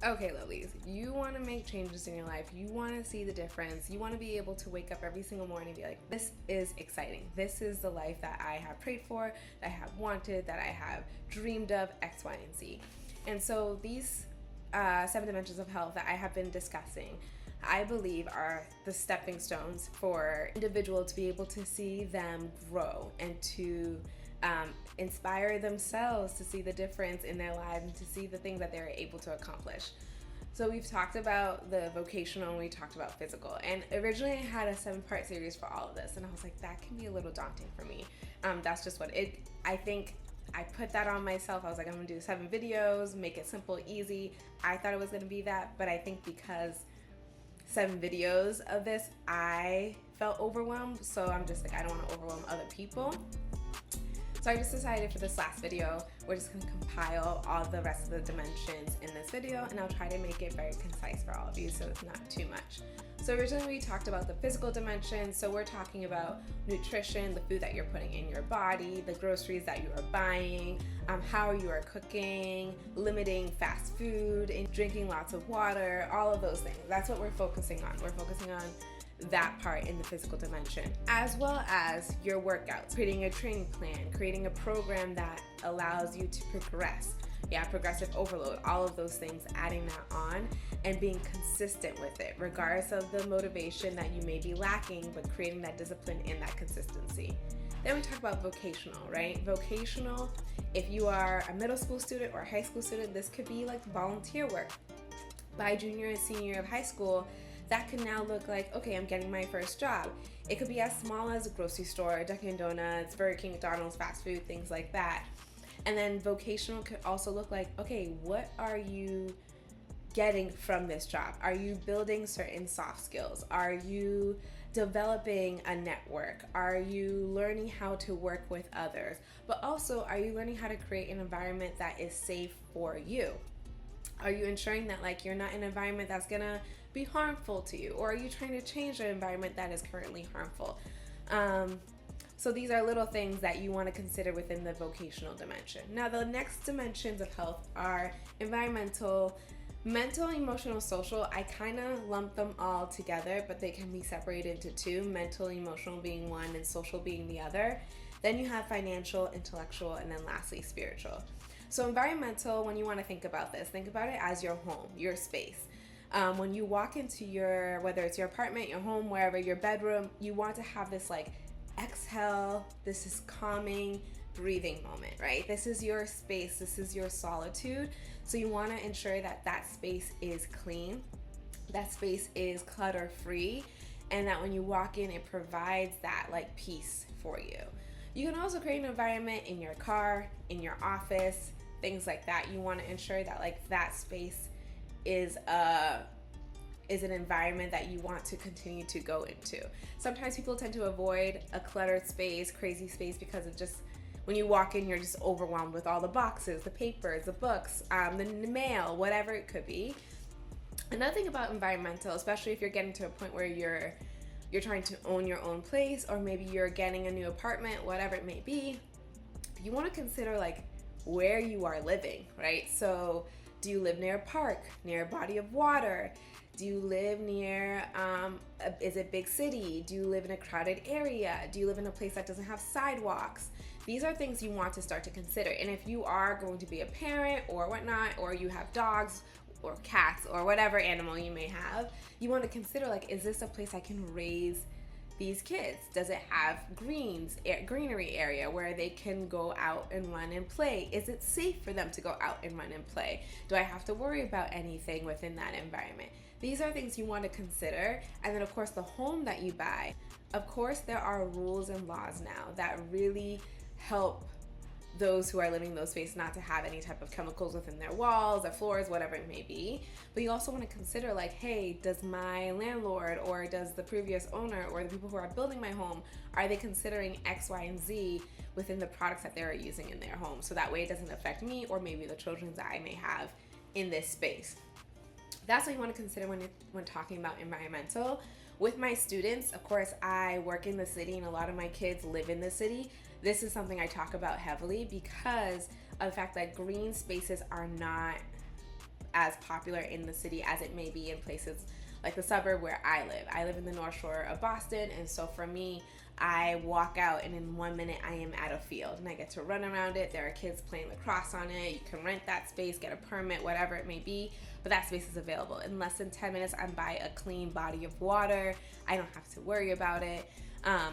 Okay, lovelies, you want to make changes in your life. You want to see the difference. You want to be able to wake up every single morning and be like, this is exciting. This is the life that I have prayed for, that I have wanted, that I have dreamed of, X, Y, and Z. And so these 7 dimensions of health that I have been discussing, I believe are the stepping stones for individual to be able to see them grow and to inspire themselves to see the difference in their lives and to see the things that they're able to accomplish. So we've talked about the vocational and we talked about physical. And originally I had a 7-part series for all of this, and I was like, that can be a little daunting for me. That's just what I think I put that on myself. I was like, I'm gonna do 7 videos, make it simple, easy. I thought it was gonna be that, but I think because 7 videos of this, I felt overwhelmed. So I'm just like, I don't wanna overwhelm other people. So I just decided for this last video, we're just gonna compile all the rest of the dimensions in this video, and I'll try to make it very concise for all of you so it's not too much. So originally we talked about the physical dimension, so we're talking about nutrition, the food that you're putting in your body, the groceries that you are buying, how you are cooking, limiting fast food, and drinking lots of water, all of those things. That's what we're focusing on. We're focusing on that part in the physical dimension, as well as your workouts, creating a training plan, creating a program that allows you to progress. Yeah, progressive overload, all of those things, adding that on and being consistent with it, regardless of the motivation that you may be lacking, but creating that discipline and that consistency. Then we talk about vocational, right? Vocational, if you are a middle school student or a high school student, this could be like volunteer work. By junior and senior year of high school, that can now look like, okay, I'm getting my first job. It could be as small as a grocery store, Dunkin' Donuts, Burger King, McDonald's, fast food, things like that. And then vocational could also look like, okay, what are you getting from this job? Are you building certain soft skills? Are you developing a network? Are you learning how to work with others? But also, are you learning how to create an environment that is safe for you? Are you ensuring that like you're not in an environment that's gonna be harmful to you? Or are you trying to change an environment that is currently harmful? So these are little things that you want to consider within the vocational dimension. Now the next dimensions of health are environmental, mental, emotional, social. I kind of lump them all together, but they can be separated into 2, mental, emotional being one and social being the other. Then you have financial, intellectual, and then lastly spiritual. So environmental, when you want to think about this, think about it as your home, your space. When you walk into your, whether it's your apartment, your home, wherever, your bedroom, you want to have this like exhale, this is calming, breathing moment, right? This is your space, this is your solitude. So you want to ensure that that space is clean, that space is clutter free, and that when you walk in, it provides that like peace for you. You can also create an environment in your car, in your office, things like that. You want to ensure that like that space is an environment that you want to continue to go into. Sometimes people tend to avoid a cluttered space, crazy space, because of just when you walk in, you're just overwhelmed with all the boxes, the papers, the books, the mail, whatever it could be. Another thing about environmental, especially if you're getting to a point where you're trying to own your own place, or maybe you're getting a new apartment, whatever it may be, you want to consider like where you are living, right? So do you live near a park, near a body of water? Do you live near, is it big city? Do you live in a crowded area? Do you live in a place that doesn't have sidewalks? These are things you want to start to consider. And if you are going to be a parent or whatnot, or you have dogs or cats or whatever animal you may have, you want to consider like, is this a place I can raise these kids? Does it have greenery area where they can go out and run and play? Is it safe for them to go out and run and play? Do I have to worry about anything within that environment? These are things you want to consider. And then of course the home that you buy, of course there are rules and laws now that really help those who are living in those spaces not to have any type of chemicals within their walls, their floors, whatever it may be. But you also want to consider like, hey, does my landlord or does the previous owner or the people who are building my home, are they considering X, Y, and Z within the products that they're using in their home? So that way it doesn't affect me or maybe the children that I may have in this space. That's what you want to consider when talking about environmental. With my students, of course, I work in the city and a lot of my kids live in the city. This is something I talk about heavily because of the fact that green spaces are not as popular in the city as it may be in places like the suburb where I live. I live in the North Shore of Boston, and so for me, I walk out and in 1 minute I am at a field and I get to run around it. There are kids playing lacrosse on it. You can rent that space, get a permit, whatever it may be, but that space is available. In less than 10 minutes, I'm by a clean body of water. I don't have to worry about it.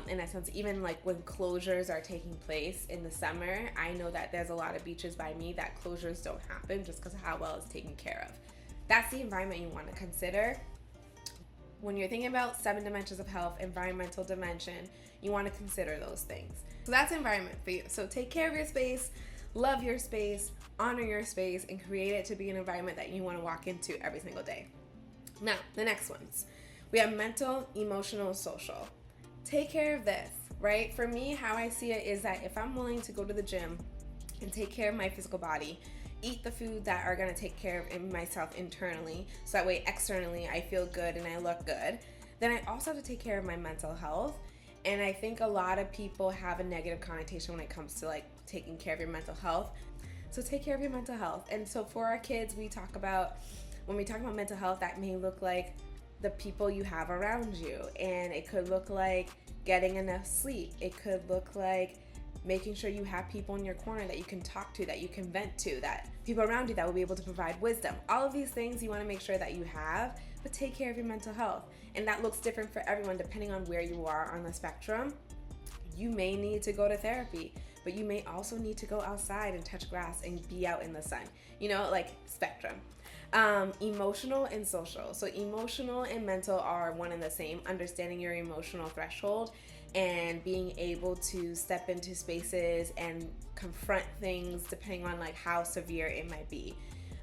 In that sense, even like when closures are taking place in the summer, I know that there's a lot of beaches by me that closures don't happen just because of how well it's taken care of. That's the environment you want to consider. When you're thinking about 7 dimensions of health, environmental dimension, you want to consider those things. So that's environment for you. So take care of your space, love your space, honor your space, and create it to be an environment that you want to walk into every single day. Now, the next ones. We have mental, emotional, social. Take care of this, right? For me, how I see it is that if I'm willing to go to the gym and take care of my physical body, eat the food that are going to take care of myself internally, so that way externally I feel good and I look good, then I also have to take care of my mental health. And I think a lot of people have a negative connotation when it comes to like taking care of your mental health. So take care of your mental health. And so for our kids, when we talk about mental health, that may look like the people you have around you, and it could look like getting enough sleep. It could look like making sure you have people in your corner that you can talk to, that you can vent to, that people around you that will be able to provide wisdom. All of these things you want to make sure that you have, but take care of your mental health. And that looks different for everyone depending on where you are on the spectrum. You may need to go to therapy, but you may also need to go outside and touch grass and be out in the sun. Like spectrum. Emotional and social. So emotional and mental are one and the same. Understanding your emotional threshold and being able to step into spaces and confront things depending on like how severe it might be.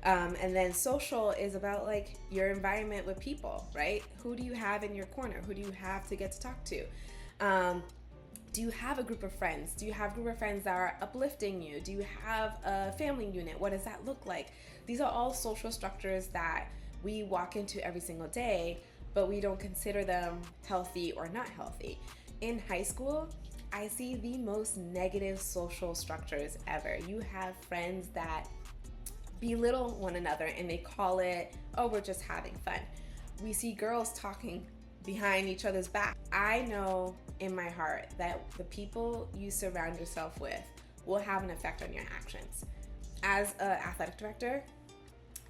And then social is about like your environment with people, right? Who do you have in your corner? Who do you have to get to talk to? Do you have a group of friends? Do you have a group of friends that are uplifting you? Do you have a family unit? What does that look like? These are all social structures that we walk into every single day, but we don't consider them healthy or not healthy. In high school, I see the most negative social structures ever. You have friends that belittle one another and they call it, oh, we're just having fun. We see girls talking behind each other's back. I know in my heart that the people you surround yourself with will have an effect on your actions. As an athletic director,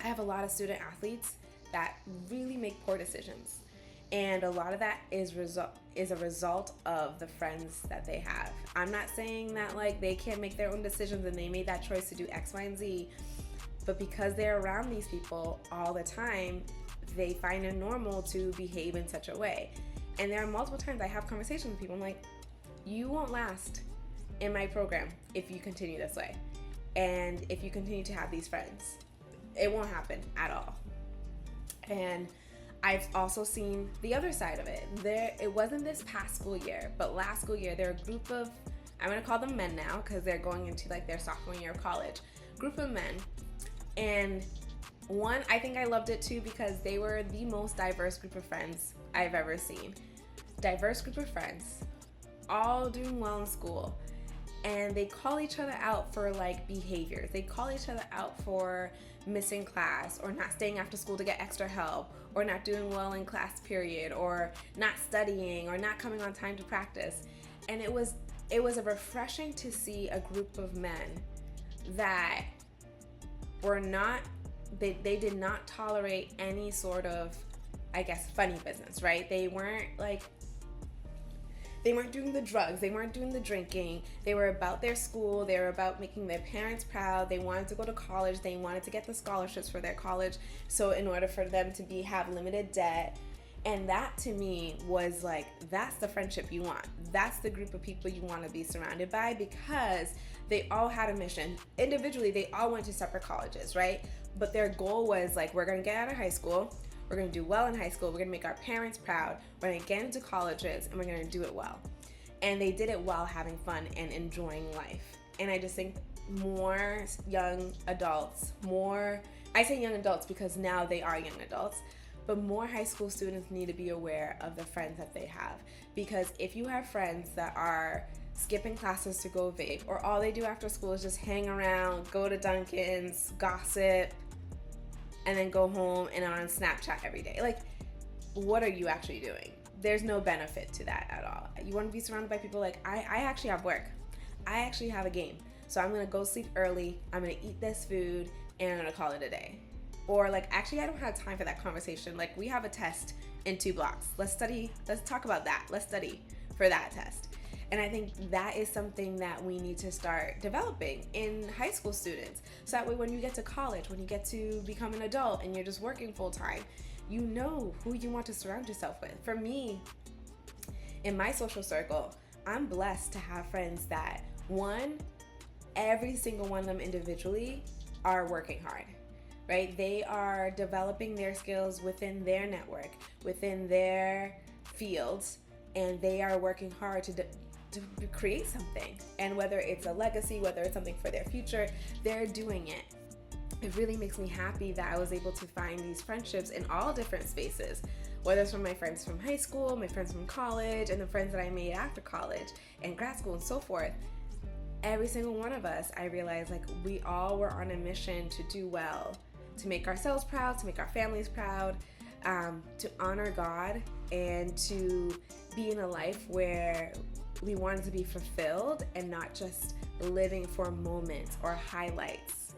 I have a lot of student athletes that really make poor decisions. And a lot of that is a result of the friends that they have. I'm not saying that like they can't make their own decisions and they made that choice to do X, Y, and Z, but because they're around these people all the time, they find it normal to behave in such a way. And there are multiple times I have conversations with people. I'm like, you won't last in my program if you continue this way. And if you continue to have these friends, it won't happen at all. And I've also seen the other side of it. It wasn't this past school year, but last school year, there were a group of, I'm gonna call them men now because they're going into like their sophomore year of college, group of men. And one, I think I loved it too because they were the most diverse group of friends I've ever seen. Diverse group of friends, all doing well in school. And they call each other out for like behaviors. They call each other out for missing class or not staying after school to get extra help or not doing well in class period or not studying or not coming on time to practice. And it was a refreshing to see a group of men that were not, they did not tolerate any sort of, I guess, funny business, right? They weren't doing the drugs, they weren't doing the drinking, they were about their school, they were about making their parents proud, they wanted to go to college, they wanted to get the scholarships for their college, so in order for them to have limited debt. And that to me was like, that's the friendship you want. That's the group of people you want to be surrounded by because they all had a mission. Individually, they all went to separate colleges, right? But their goal was like, we're going to get out of high school, we're going to do well in high school, we're going to make our parents proud, we're going to get into colleges, and we're going to do it well. And they did it while having fun and enjoying life. And I just think more young adults, I say young adults because now they are young adults, but more high school students need to be aware of the friends that they have. Because if you have friends that are skipping classes to go vape, or all they do after school is just hang around, go to Dunkin's, gossip, and then go home and on Snapchat every day. Like, what are you actually doing? There's no benefit to that at all. You want to be surrounded by people like, I actually have work. I actually have a game. So I'm going to go sleep early. I'm going to eat this food and I'm going to call it a day. Or like, actually, I don't have time for that conversation. Like, we have a test in 2 blocks. Let's talk about that. Let's study for that test. And I think that is something that we need to start developing in high school students. So that way when you get to college, when you get to become an adult and you're just working full time, you know who you want to surround yourself with. For me, in my social circle, I'm blessed to have friends that, one, every single one of them individually are working hard, right? They are developing their skills within their network, within their fields, and they are working hard to create something. And whether it's a legacy, whether it's something for their future, they're doing it. It really makes me happy that I was able to find these friendships in all different spaces, whether it's from my friends from high school, my friends from college, and the friends that I made after college and grad school and so forth. Every single one of us, I realized, like, we all were on a mission to do well, to make ourselves proud, to make our families proud, to honor God, and to be in a life where we wanted to be fulfilled and not just living for moments or highlights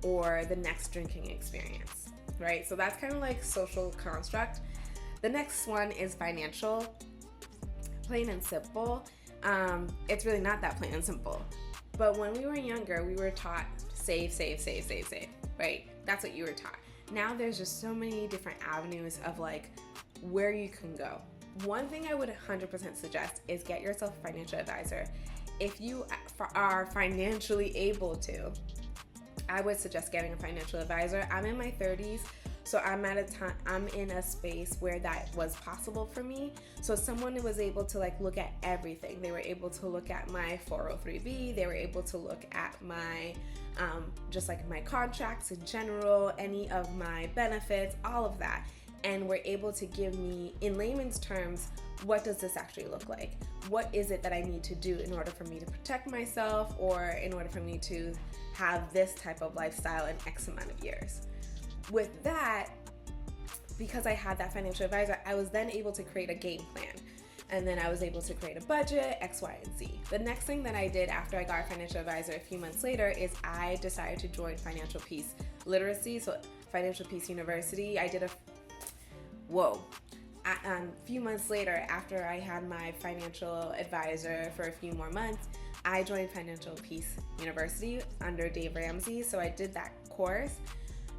or the next drinking experience, right? So that's kind of like social construct. The next one is financial. Plain and simple. It's really not that plain and simple. But when we were younger, we were taught save, right? That's what you were taught. Now there's just so many different avenues of like where you can go. One thing I would 100% suggest is get yourself a financial advisor. If you are financially able to, I would suggest getting a financial advisor. I'm in my 30s, so I'm in a space where that was possible for me. So someone who was able to like look at everything. They were able to look at my 403b. They were able to look at my just like my contracts in general, any of my benefits, all of that. And were able to give me, in layman's terms, what does this actually look like? What is it that I need to do in order for me to protect myself, or in order for me to have this type of lifestyle in X amount of years? With that, because I had that financial advisor, I was then able to create a game plan. And then I was able to create a budget, X, Y, and Z. The next thing that I did after I got a financial advisor a few months later is I decided to join Financial Peace Literacy, so Financial Peace University. I did a few months later, after I had my financial advisor for a few more months, I joined Financial Peace University under Dave Ramsey. So I did that course.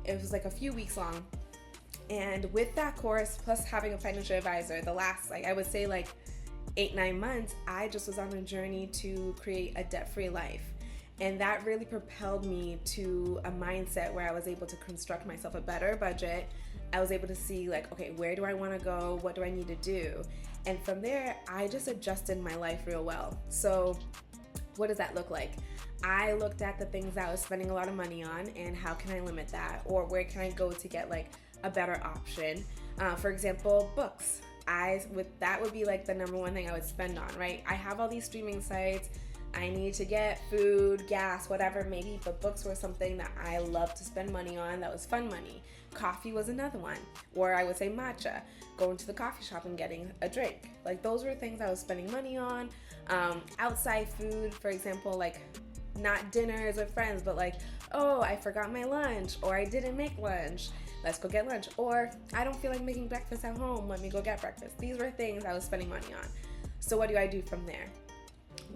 It was like a few weeks long. And with that course, plus having a financial advisor, the last, I would say 8-9 months, I just was on a journey to create a debt-free life. And that really propelled me to a mindset where I was able to construct myself a better budget. I was able to see okay, where do I want to go? What do I need to do? And from there, I just adjusted my life real well. So what does that look like? I looked at the things that I was spending a lot of money on and how can I limit that? Or where can I go to get a better option? For example, books. That would be the number one thing I would spend on, right? I have all these streaming sites. I need to get food, gas, whatever it may be, but books were something that I loved to spend money on. That was fun money. Coffee was another one, or I would say matcha, going to the coffee shop and getting a drink. Those were things I was spending money on. Outside food, for example, not dinners with friends, but oh, I forgot my lunch, or I didn't make lunch. Let's go get lunch. Or I don't feel like making breakfast at home. Let me go get breakfast. These were things I was spending money on. So what do I do from there?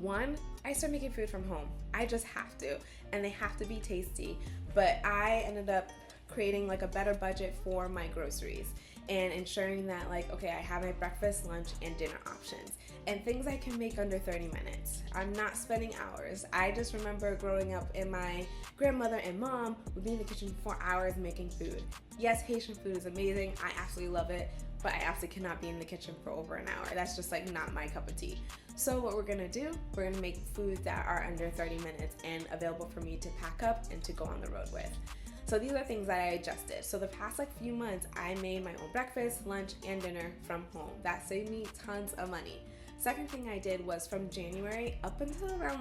One, I start making food from home. I just have to, and they have to be tasty. But I ended up creating a better budget for my groceries and ensuring that okay, I have my breakfast, lunch, and dinner options and things I can make under 30 minutes. I'm not spending hours. I just remember growing up and my grandmother and mom would be in the kitchen for hours making food. Yes, Haitian food is amazing. I absolutely love it, but I absolutely cannot be in the kitchen for over an hour. That's just not my cup of tea. So what we're gonna do, we're gonna make foods that are under 30 minutes and available for me to pack up and to go on the road with. So these are things that I adjusted. So the past few months, I made my own breakfast, lunch, and dinner from home. That saved me tons of money. Second thing I did was from January up until around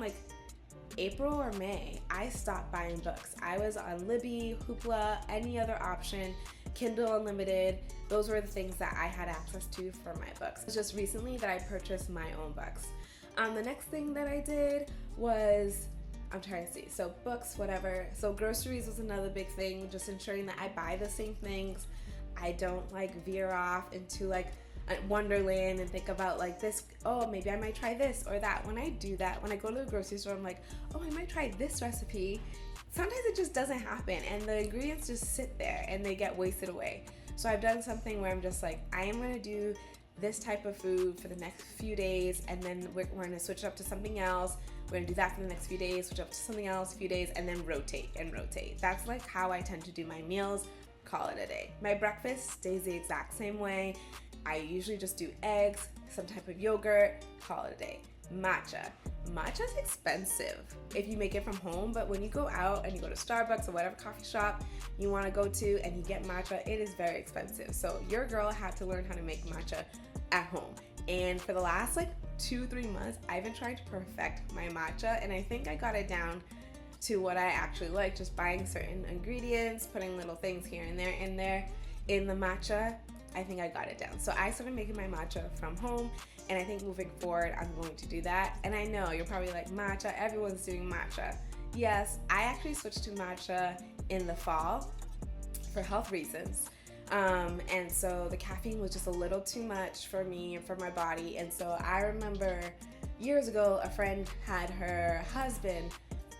April or May, I stopped buying books. I was on Libby, Hoopla, any other option, Kindle Unlimited. Those were the things that I had access to for my books. It's just recently that I purchased my own books. The next thing that I did was, I'm trying to see, so books, whatever. So groceries was another big thing, just ensuring that I buy the same things. I don't like veer off into like wonderland and think about like this, oh, maybe I might try this or that. When I do that, when I go to the grocery store, I'm like, oh, I might try this recipe. Sometimes it just doesn't happen and the ingredients just sit there and they get wasted away. So I've done something where I'm just like, I am going to do this type of food for the next few days, and then we're going to switch it up to something else. We're going to do that for the next few days, switch up to something else a few days, and then rotate and rotate. That's like how I tend to do my meals. Call it a day. My breakfast stays the exact same way. I usually just do eggs, some type of yogurt, call it a day. Matcha. Matcha's expensive if you make it from home, but when you go out and you go to Starbucks or whatever coffee shop you want to go to and you get matcha, it is very expensive. So your girl had to learn how to make matcha at home. And for the last like 2-3 months, I've been trying to perfect my matcha, and I think I got it down to what I actually like, just buying certain ingredients, putting little things here and there in the matcha. I think I got it down. So I started making my matcha from home, and I think moving forward, I'm going to do that. And I know you're probably like, matcha, everyone's doing matcha. Yes, I actually switched to matcha in the fall for health reasons. And so the caffeine was just a little too much for me and for my body. And so I remember years ago, a friend had her husband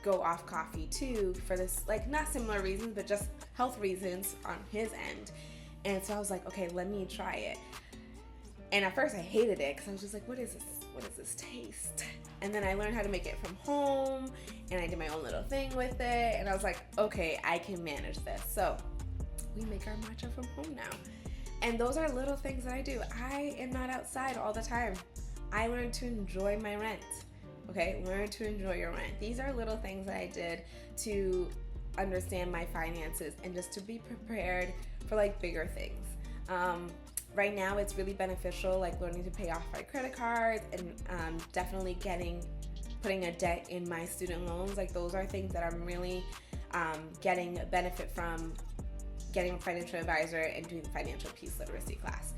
go off coffee too for this, like not similar reasons, but just health reasons on his end. And so I was like, okay, let me try it. And at first I hated it because I was just like, what is this? What does this taste? And then I learned how to make it from home, and I did my own little thing with it. And I was like, okay, I can manage this. So we make our matcha from home now. And those are little things that I do. I am not outside all the time. I learned to enjoy my rent. Okay, learn to enjoy your rent. These are little things that I did to understand my finances and just to be prepared for like bigger things. Right now it's really beneficial, like learning to pay off my credit cards and definitely putting a debt in my student loans. Like those are things that I'm really getting a benefit from getting a financial advisor and doing financial peace literacy class.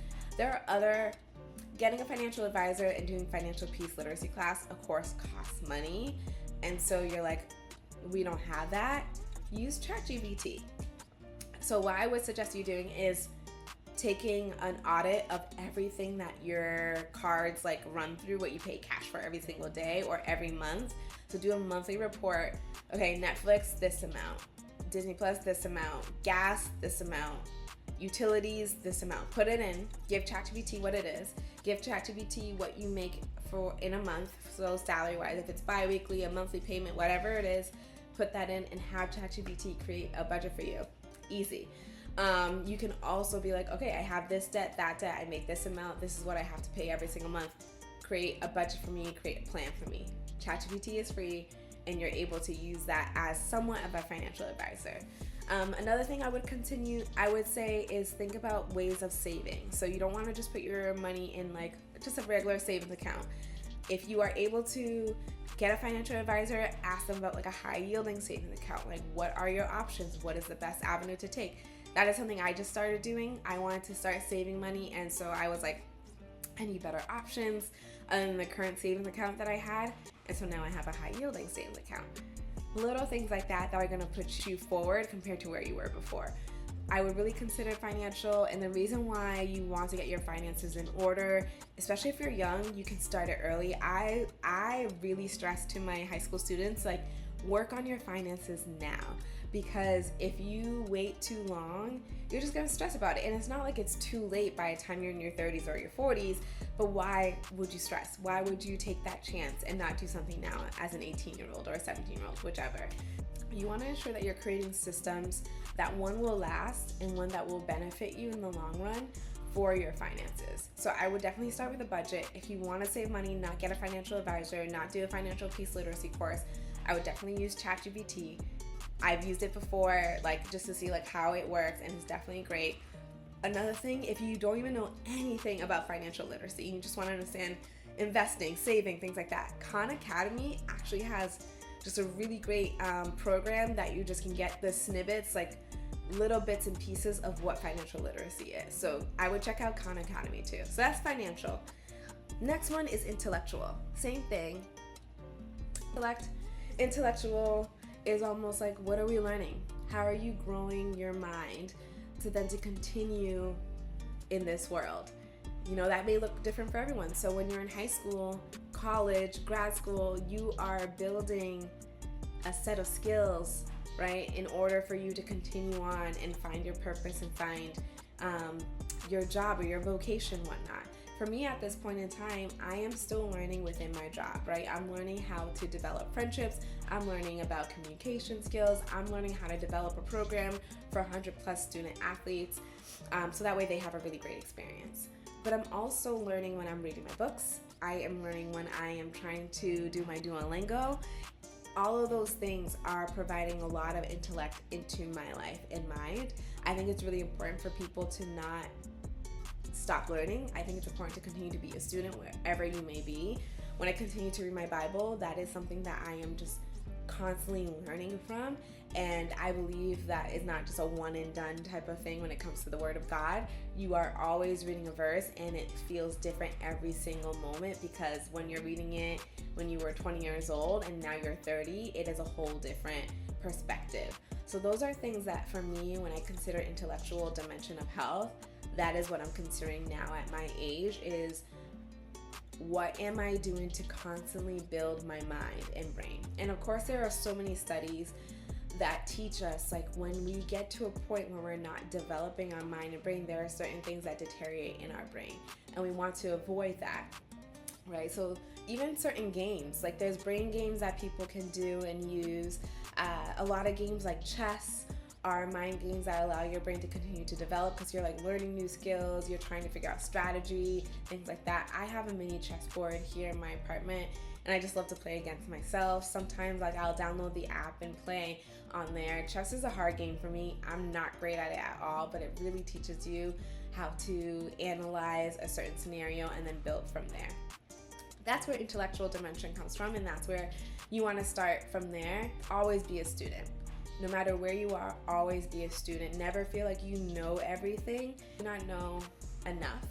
Getting a financial advisor and doing financial peace literacy class, of course, costs money. And so you're like, we don't have that. Use ChatGPT. So what I would suggest you doing is taking an audit of everything that your cards like run through, what you pay cash for every single day or every month. So do a monthly report. Okay, Netflix, this amount. Disney Plus, this amount. Gas, this amount. Utilities, this amount. Put it in. Give ChatGPT what it is. Give ChatGPT what you make for in a month. So salary-wise, if it's bi-weekly, a monthly payment, whatever it is, put that in and have ChatGPT create a budget for you. Easy. You can also be like, okay, I have this debt, that debt, I make this amount, this is what I have to pay every single month. Create a budget for me, create a plan for me. ChatGPT is free, and you're able to use that as somewhat of a financial advisor. Another thing I would say is think about ways of saving. So you don't want to just put your money in like just a regular savings account. If you are able to get a financial advisor, ask them about like a high yielding savings account. Like what are your options? What is the best avenue to take? That is something I just started doing. I wanted to start saving money, and so I was like, I need better options than the current savings account that I had. And so now I have a high yielding savings account. Little things like that are going to put you forward compared to where you were before. I would really consider financial, and the reason why you want to get your finances in order, especially if you're young, you can start it early. I really stress to my high school students, like, work on your finances now, because if you wait too long, you're just going to stress about it. And it's not like it's too late by the time you're in your 30s or your 40s, but why would you stress? Why would you take that chance and not do something now as an 18-year-old or a 17-year-old, whichever? You want to ensure that you're creating systems that one will last and one that will benefit you in the long run for your finances. So I would definitely start with a budget. If you want to save money, not get a financial advisor, not do a financial peace literacy course, I would definitely use ChatGPT. I've used it before, like just to see like how it works, and it's definitely great. Another thing, if you don't even know anything about financial literacy, you just want to understand investing, saving, things like that, Khan Academy actually has just a really great program that you just can get the snippets, like little bits and pieces of what financial literacy is. So I would check out Khan Academy too. So that's financial. Next one is intellectual. Same thing. Intellectual is almost like, what are we learning? How are you growing your mind to continue in this world? You know, that may look different for everyone. So when you're in high school, college, grad school, you are building a set of skills, right, in order for you to continue on and find your purpose and find your job or your vocation, whatnot. For me at this point in time, I am still learning within my job, right? I'm learning how to develop friendships. I'm learning about communication skills. I'm learning how to develop a program for 100 plus student athletes, so that way they have a really great experience. But I'm also learning when I'm reading my books. I am learning when I am trying to do my Duolingo. All of those things are providing a lot of intellect into my life and mind. I think it's really important for people to not stop learning. I think it's important to continue to be a student wherever you may be. When I continue to read my Bible, that is something that I am just constantly learning from, and I believe that is not just a one and done type of thing when it comes to the Word of God. You are always reading a verse and it feels different every single moment, because when you're reading it when you were 20 years old and now you're 30, it is a whole different perspective. So those are things that for me, when I consider intellectual dimension of health, that is what I'm considering now at my age, is what am I doing to constantly build my mind and brain? And of course, there are so many studies that teach us, like, when we get to a point where we're not developing our mind and brain, there are certain things that deteriorate in our brain, and we want to avoid that, right? So even certain games, like there's brain games that people can do and use. A lot of games like chess are mind games that allow your brain to continue to develop, because you're like learning new skills, you're trying to figure out strategy, things like that. I have a mini chessboard here in my apartment, and I just love to play against myself. Sometimes like I'll download the app and play on there. Chess is a hard game for me. I'm not great at it at all, but it really teaches you how to analyze a certain scenario and then build from there. That's where intellectual dimension comes from, and that's where you want to start from there. Always be a student. No matter where you are, always be a student. Never feel like you know everything. Do not know enough.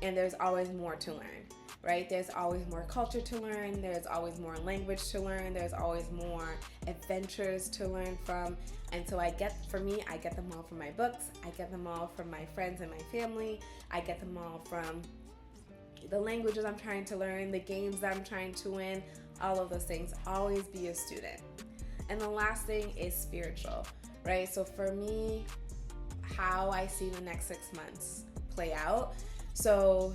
And there's always more to learn, right? There's always more culture to learn. There's always more language to learn. There's always more adventures to learn from. And so I get them all from my books. I get them all from my friends and my family. I get them all from the languages I'm trying to learn, the games that I'm trying to win, all of those things. Always be a student. And the last thing is spiritual, right? So for me, how I see the next 6 months play out. So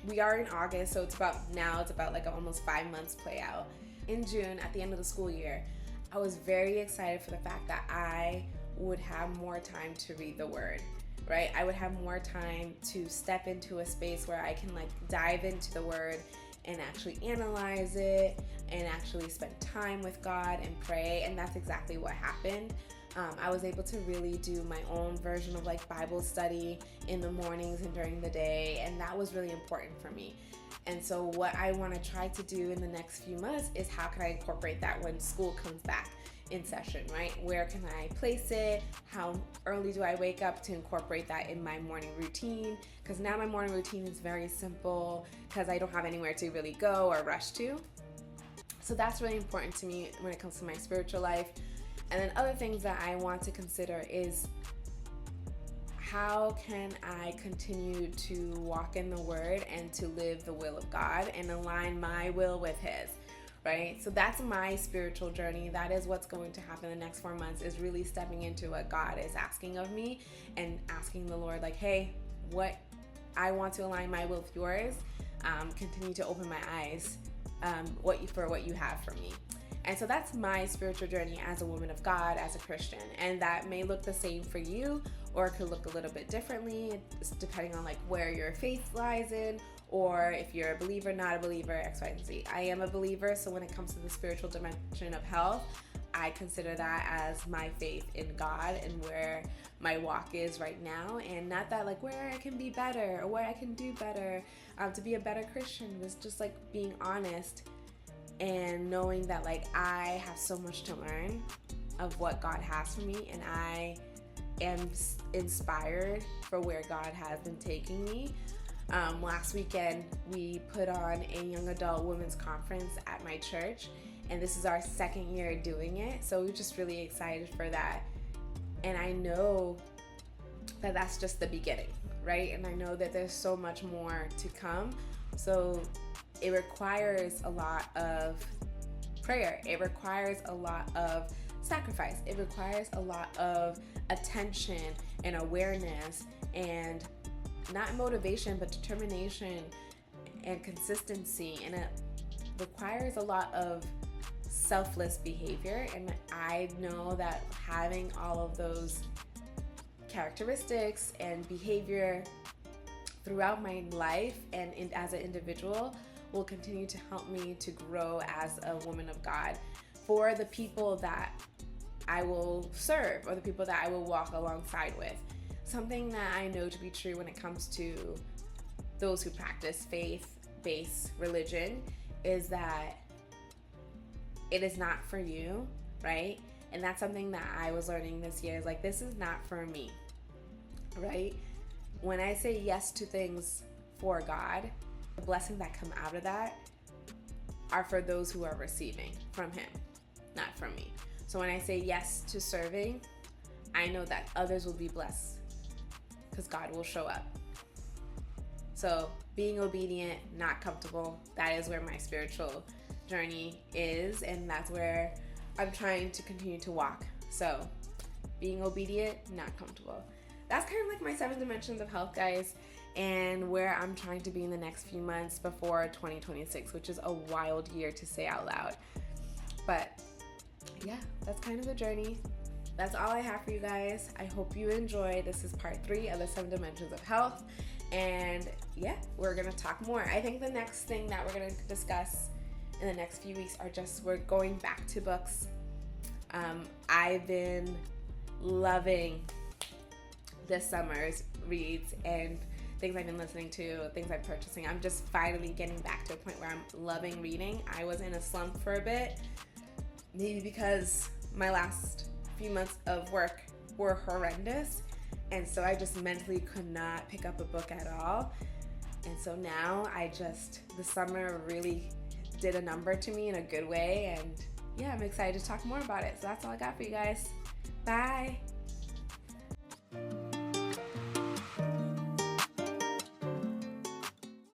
we are in August, so it's about like almost 5 months play out. In June, at the end of the school year, I was very excited for the fact that I would have more time to read the Word, right? I would have more time to step into a space where I can like dive into the Word and actually analyze it and actually spend time with God and pray. And that's exactly what happened. I was able to really do my own version of like Bible study in the mornings and during the day, and that was really important for me. And so what I want to try to do in the next few months is, how can I incorporate that when school comes back in session, right? Where can I place it? How early do I wake up to incorporate that in my morning routine? Because now my morning routine is very simple because I don't have anywhere to really go or rush to. So that's really important to me when it comes to my spiritual life. And then other things that I want to consider is, how can I continue to walk in the Word and to live the will of God and align my will with His, right? So that's my spiritual journey. That is what's going to happen in the next 4 months, is really stepping into what God is asking of me and asking the Lord, like, hey, what I want to align my will with yours. Continue to open my eyes for what you have for me. And so that's my spiritual journey as a woman of God, as a Christian. And that may look the same for you, or it could look a little bit differently, depending on like where your faith lies in, or if you're a believer, not a believer, X, Y, and Z. I am a believer, so when it comes to the spiritual dimension of health, I consider that as my faith in God and where my walk is right now, and not that like where I can be better or where I can do better. To be a better Christian was just like being honest. and knowing that like I have so much to learn of what God has for me, and I am inspired for where God has been taking me. Last weekend we put on a young adult women's conference at my church, and this is our second year doing it, so we're just really excited for that. And I know that that's just the beginning, right? And I know that there's so much more to come. So it requires a lot of prayer. It requires a lot of sacrifice. It requires a lot of attention and awareness, and not motivation, but determination and consistency. And it requires a lot of selfless behavior. And I know that having all of those characteristics and behavior throughout my life and as an individual will continue to help me to grow as a woman of God for the people that I will serve, or the people that I will walk alongside with. Something that I know to be true when it comes to those who practice faith-based religion is that it is not for you, right? And that's something that I was learning this year, is like, this is not for me, right? When I say yes to things for God, the blessings that come out of that are for those who are receiving from Him, not from me. So when I say yes to serving, I know that others will be blessed because God will show up. So being obedient, not comfortable, that is where my spiritual journey is, and that's where I'm trying to continue to walk. So being obedient, not comfortable. That's kind of like my 7 dimensions of health, guys, and where I'm trying to be in the next few months before 2026, which is a wild year to say out loud. But yeah, that's kind of the journey. That's all I have for you guys. I hope you enjoy. This is part 3 of the 7 dimensions of health. And yeah, we're going to talk more. I think the next thing that we're going to discuss in the next few weeks are just, we're going back to books. I've been loving this summer's reads and things I've been listening to, things I'm purchasing. I'm just finally getting back to a point where I'm loving reading. I was in a slump for a bit, maybe because my last few months of work were horrendous, and so I just mentally could not pick up a book at all. And so now the summer really did a number to me in a good way, and yeah, I'm excited to talk more about it. So that's all I got for you guys. Bye.